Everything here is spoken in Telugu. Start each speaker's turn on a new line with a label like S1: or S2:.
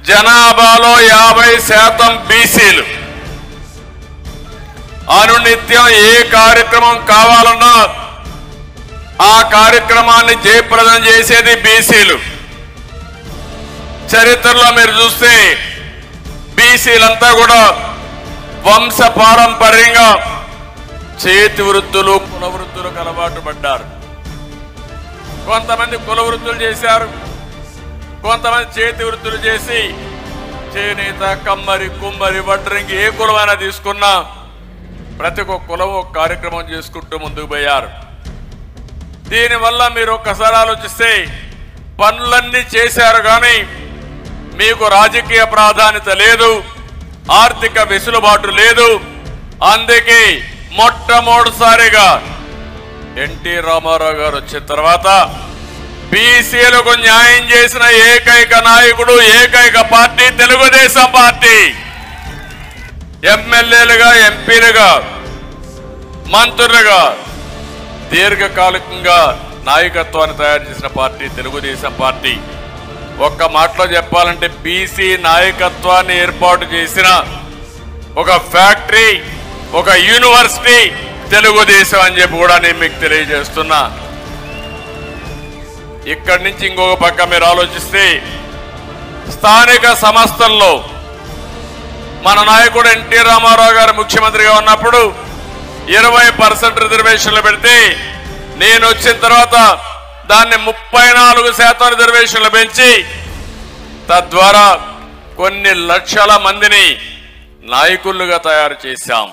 S1: జనాభాలో 50% బీసీలు. అనునిత్యం ఏ కార్యక్రమం కావాలన్నా ఆ కార్యక్రమాన్ని జయప్రదం చేసేది బీసీలు. చరిత్రలో మీరు చూస్తే బీసీలంతా కూడా వంశ పారంపర్యంగా చేతి వృత్తులు కుల వృత్తులకు అలవాటు పడ్డారు. కొంతమంది కుల వృత్తులు చేశారు, కొంతమంది చేతి వృత్తులు చేసి చేనేత, కమ్మరి, కుమ్మరి, వడ్రంగి ఏ కులమైనా తీసుకున్నా ప్రతి ఒక్క కులం ఒక కార్యక్రమం చేసుకుంటూ ముందుకు పోయారు. దీనివల్ల మీరు ఒక్కసారి ఆలోచిస్తే పనులన్నీ చేశారు కానీ మీకు రాజకీయ ప్రాధాన్యత లేదు, ఆర్థిక వెసులుబాటు లేదు. అందుకే మొట్టమొదటిసారిగా ఎన్టీ రామారావు గారు వచ్చిన తర్వాత బీసీలకు న్యాయం చేసిన ఏకైక నాయకుడు, ఏకైక పార్టీ తెలుగుదేశం పార్టీ. ఎమ్మెల్యేలుగా, ఎంపీలుగా, మంత్రులుగా దీర్ఘకాలికంగా నాయకత్వాన్ని తయారు చేసిన పార్టీ తెలుగుదేశం పార్టీ. ఒక్క మాటలో చెప్పాలంటే బీసీ నాయకత్వాన్ని ఏర్పాటు చేసిన ఒక ఫ్యాక్టరీ, ఒక యూనివర్సిటీ తెలుగుదేశం అని చెప్పి కూడా నేను మీకు తెలియజేస్తున్నా. ఇక్కడి నుంచి ఇంకొక పక్క మీరు ఆలోచిస్తే స్థానిక సంస్థల్లో మన నాయకుడు ఎన్టీ రామారావు గారు ముఖ్యమంత్రిగా ఉన్నప్పుడు 20% రిజర్వేషన్లు పెడితే నేను వచ్చిన తర్వాత దాన్ని 34% రిజర్వేషన్లు పెంచి తద్వారా కొన్ని లక్షల మందిని నాయకులుగా తయారు చేశాం.